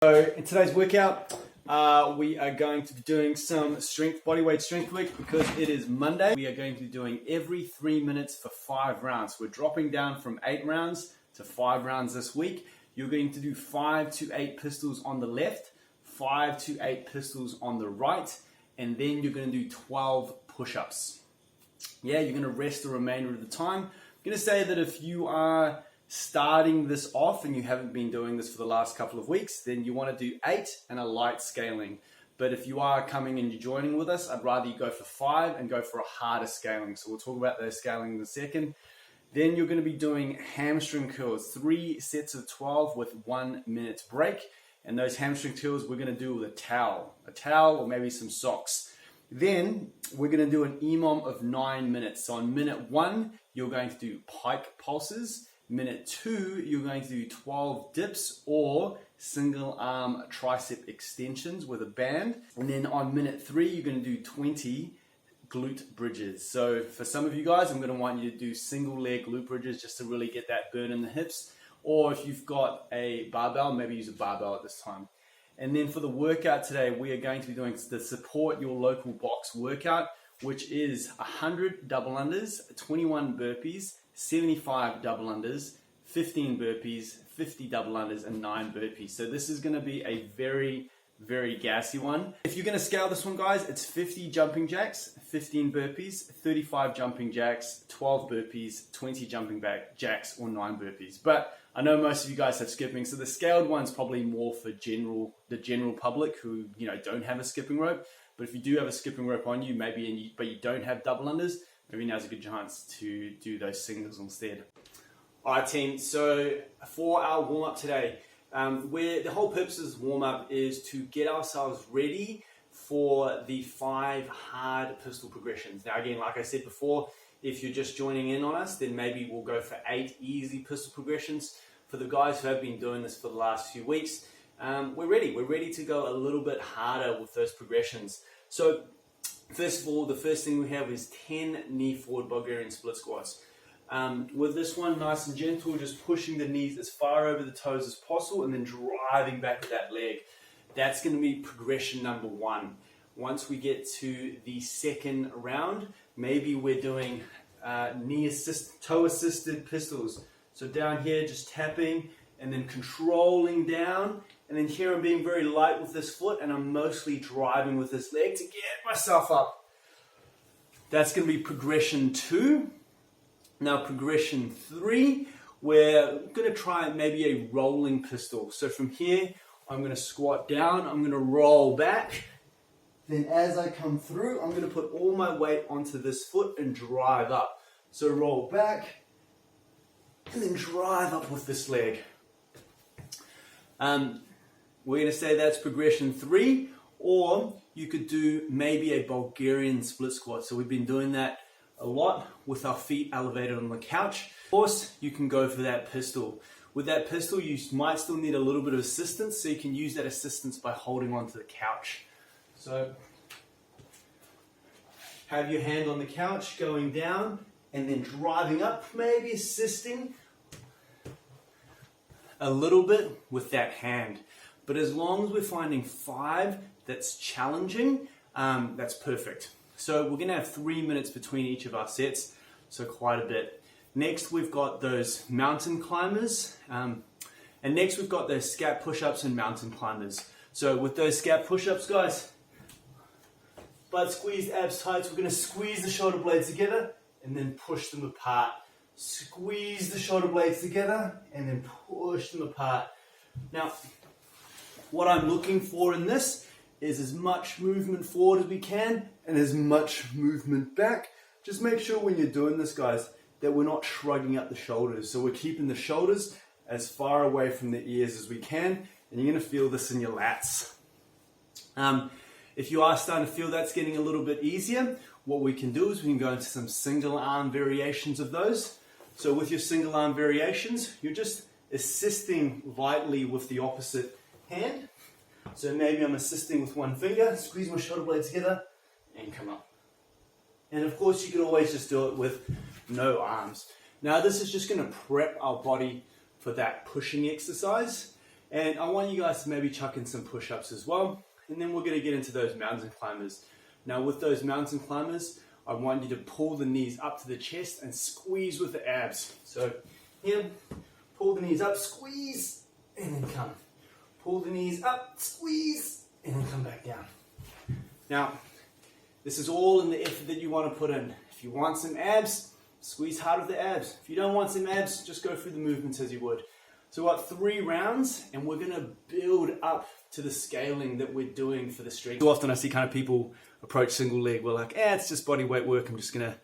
So in today's workout, we are going to be doing some bodyweight strength work because it is Monday. We are going to be doing every 3 minutes for 5 rounds. We're dropping down from 8 rounds to 5 rounds this week. You're going to do 5 to 8 pistols on the left, 5 to 8 pistols on the right, and then you're going to do 12 push-ups. Yeah, you're going to rest the remainder of the time. I'm going to say that if you are starting this off and you haven't been doing this for the last couple of weeks, then you want to do 8 and a light scaling. But if you are coming and you're joining with us, I'd rather you go for 5 and go for a harder scaling. So we'll talk about those scaling in a second. Then you're going to be doing hamstring curls, 3 sets of 12 with 1 minute break. And those hamstring curls we're going to do with a towel or maybe some socks. Then we're going to do an EMOM of 9 minutes. So on minute 1, you're going to do pike pulses. Minute 2, you're going to do 12 dips or single arm tricep extensions with a band. And then on minute 3, you're going to do 20 glute bridges. So for some of you guys, I'm going to want you to do single leg glute bridges just to really get that burn in the hips. Or if you've got a barbell, maybe use a barbell at this time. And then for the workout today, we are going to be doing the support your local box workout, which is 100 double unders, 21 burpees, 75 double unders, 15 burpees, 50 double unders, and 9 burpees. So this is going to be a very, very gassy one. If you're going to scale this one, guys, it's 50 jumping jacks, 15 burpees, 35 jumping jacks, 12 burpees, 20 jumping jacks, or 9 burpees. But I know most of you guys have skipping, so the scaled one's probably more for the general public who don't have a skipping rope. But if you do have a skipping rope on you, but you don't have double unders, maybe now's a good chance to do those singles instead. All right, team. So for our warm up today, the whole purpose of this warm up is to get ourselves ready for the 5 hard pistol progressions. Now, again, like I said before, if you're just joining in on us, then maybe we'll go for 8 easy pistol progressions. For the guys who have been doing this for the last few weeks, we're ready. We're ready to go a little bit harder with those progressions. So first of all, the first thing we have is 10 knee forward Bulgarian split squats. With this one, nice and gentle, just pushing the knees as far over the toes as possible and then driving back with that leg. That's going to be progression number 1. Once we get to the second round, maybe we're doing toe assisted pistols. So down here, just tapping and then controlling down. And then here I'm being very light with this foot and I'm mostly driving with this leg to get myself up. That's going to be progression 2. Now progression 3, we're going to try maybe a rolling pistol. So from here, I'm going to squat down, I'm going to roll back. Then as I come through, I'm going to put all my weight onto this foot and drive up. So roll back and then drive up with this leg. We're going to say that's progression 3, or you could do maybe a Bulgarian split squat. So we've been doing that a lot with our feet elevated on the couch. Of course, you can go for that pistol. With that pistol, you might still need a little bit of assistance, so you can use that assistance by holding onto the couch. So have your hand on the couch, going down, and then driving up, maybe assisting a little bit with that hand. But as long as we're finding 5 that's challenging, that's perfect. So we're going to have 3 minutes between each of our sets, so quite a bit. Next, we've got those mountain climbers, and next we've got those scap push-ups and mountain climbers. So with those scap push-ups, guys, butt squeezed, abs tight, so we're going to squeeze the shoulder blades together and then push them apart. Squeeze the shoulder blades together and then push them apart. Now, what I'm looking for in this is as much movement forward as we can and as much movement back. Just make sure when you're doing this, guys, that we're not shrugging up the shoulders. So we're keeping the shoulders as far away from the ears as we can, and you're going to feel this in your lats. If you are starting to feel that's getting a little bit easier, what we can do is we can go into some single arm variations of those. So with your single arm variations, you're just assisting lightly with the opposite hand. So maybe I'm assisting with one finger, squeeze my shoulder blades together, and come up. And of course, you can always just do it with no arms. Now, this is just going to prep our body for that pushing exercise. And I want you guys to maybe chuck in some push-ups as well. And then we're gonna get into those mountain climbers. Now with those mountain climbers, I want you to pull the knees up to the chest and squeeze with the abs. So here, pull the knees up, squeeze, and then come. Pull the knees up, squeeze, and then come back down. Now, this is all in the effort that you want to put in. If you want some abs, squeeze hard with the abs. If you don't want some abs, just go through the movements as you would. So we've got 3 rounds, and we're going to build up to the scaling that we're doing for the strength. Too often I see kind of people approach single leg, we're like, it's just body weight work, I'm just going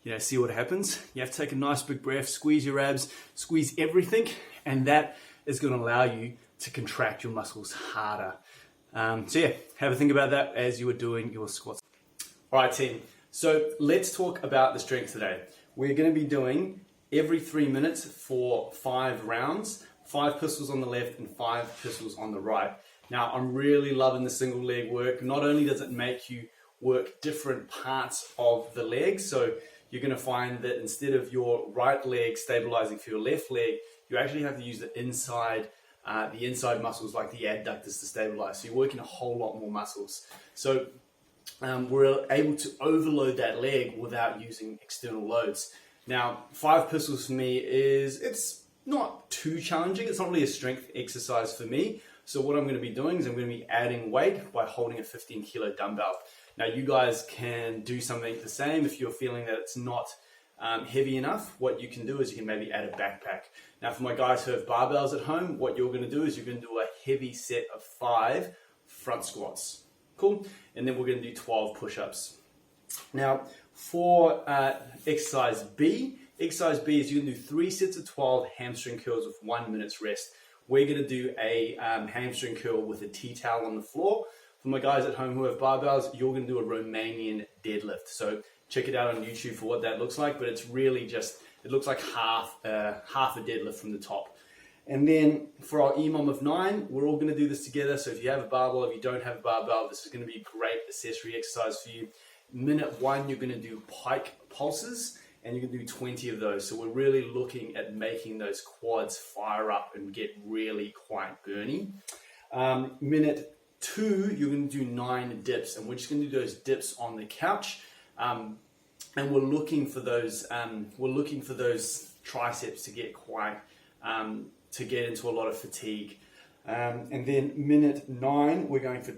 to see what happens. You have to take a nice big breath, squeeze your abs, squeeze everything, and that is going to allow you to contract your muscles harder. So yeah, have a think about that as you are doing your squats. All right, team. So let's talk about the strength today. We're going to be doing every 3 minutes for 5 rounds, 5 pistols on the left and 5 pistols on the right. Now, I'm really loving the single leg work. Not only does it make you work different parts of the leg, so you're going to find that instead of your right leg stabilizing for your left leg, you actually have to use the inside muscles like the adductors to stabilize. So you're working a whole lot more muscles. So we're able to overload that leg without using external loads. Now, 5 pistols for me it's not too challenging. It's not really a strength exercise for me. So what I'm going to be doing is I'm going to be adding weight by holding a 15 kilo dumbbell. Now you guys can do something the same if you're feeling that it's not heavy enough. What you can do is you can maybe add a backpack. Now for my guys who have barbells at home, what you're going to do is you're going to do a heavy set of 5 front squats. Cool. And then we're going to do 12 push-ups. Now for exercise B is you're going to do 3 sets of 12 hamstring curls with 1 minute's rest. We're going to do a hamstring curl with a tea towel on the floor. For my guys at home who have barbells, you're going to do a Romanian deadlift. So check it out on YouTube for what that looks like, but it's really just, it looks like half a deadlift from the top. And then for our EMOM of 9, we're all going to do this together. So if you have a barbell, if you don't have a barbell, this is going to be a great accessory exercise for you. Minute 1, you're going to do pike pulses, and you can do 20 of those. So we're really looking at making those quads fire up and get really quite burny. Minute 2, you're going to do 9 dips, and we're just going to do those dips on the couch. And we're looking for those triceps to get quite to get into a lot of fatigue. And then minute 9, we're going for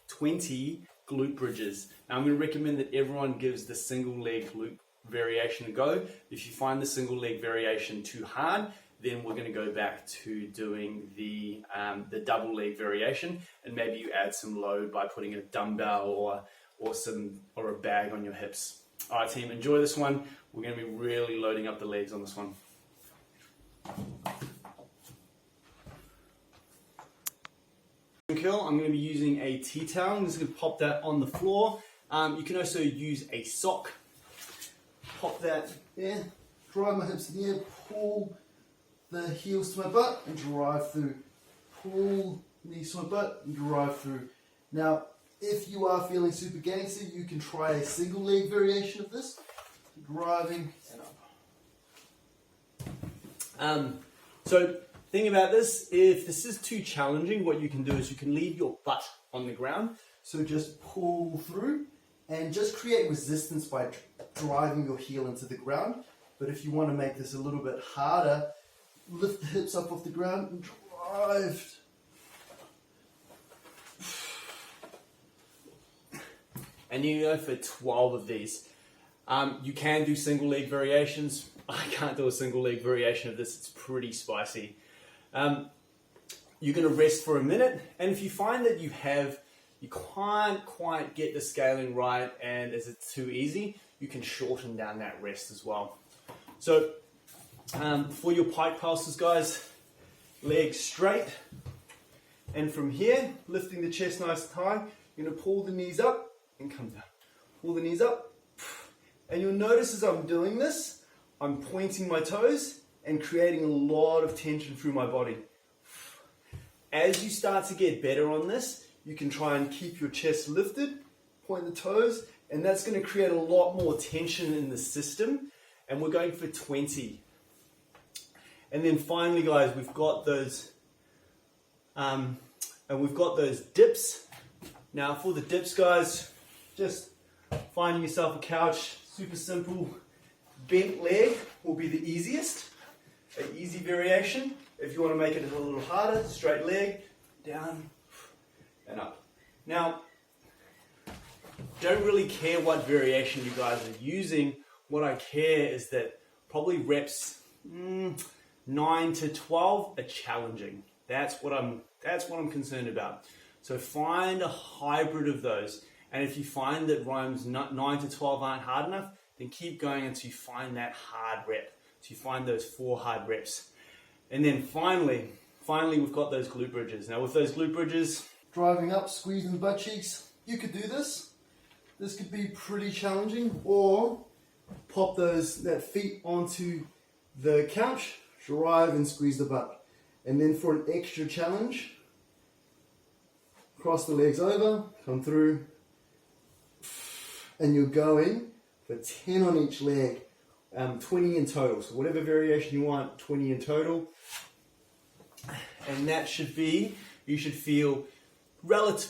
20 glute bridges. Now I'm going to recommend that everyone gives the single leg glute variation a go. If you find the single leg variation too hard, then we're going to go back to doing the double leg variation, and maybe you add some load by putting a dumbbell or a bag on your hips. All right, team, enjoy this one. We're going to be really loading up the legs on this one. Curl, I'm going to be using a tea towel. I'm just going to pop that on the floor. You can also use a sock. Pop that there, drive my hips in the air, pull the heels to my butt and drive through. Pull knees to my butt and drive through. Now, if you are feeling super gangster, you can try a single leg variation of this. Driving and up. So, think about this. If this is too challenging, what you can do is you can leave your butt on the ground. So just pull through and just create resistance by driving your heel into the ground. But if you want to make this a little bit harder, lift the hips up off the ground and drive. And you go for 12 of these. You can do single leg variations. I can't do a single leg variation of this. It's pretty spicy. You're going to rest for a minute. And if you find that you can't quite get the scaling right and is it too easy, you can shorten down that rest as well. So for your pike pulses, guys, legs straight. And from here, lifting the chest nice and high, you're going to pull the knees up and come down. Pull the knees up. And you'll notice as I'm doing this, I'm pointing my toes and creating a lot of tension through my body. As you start to get better on this, you can try and keep your chest lifted, point the toes, and that's going to create a lot more tension in the system. And we're going for 20. And then finally, guys, we've got those And we've got those dips. Now for the dips, guys, just finding yourself a couch, super simple. Bent leg will be the easiest, an easy variation. If you want to make it a little harder, straight leg, down and up. Now, don't really care what variation you guys are using. What I care is that probably reps 9 to 12 are challenging. That's what I'm concerned about. So find a hybrid of those. And if you find that Rome's 9 to 12 aren't hard enough, then keep going until you find that hard rep. So you find those 4 hard reps. And then finally, we've got those glute bridges. Now with those glute bridges, driving up, squeezing the butt cheeks, you could do this. This could be pretty challenging, or pop that feet onto the couch, drive and squeeze the butt. And then for an extra challenge, cross the legs over, come through, and you're going for 10 on each leg, 20 in total. So whatever variation you want, 20 in total. And that should be, you should feel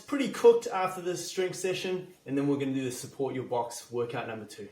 pretty cooked after this strength session. And then we're going to do the support your box workout number 2.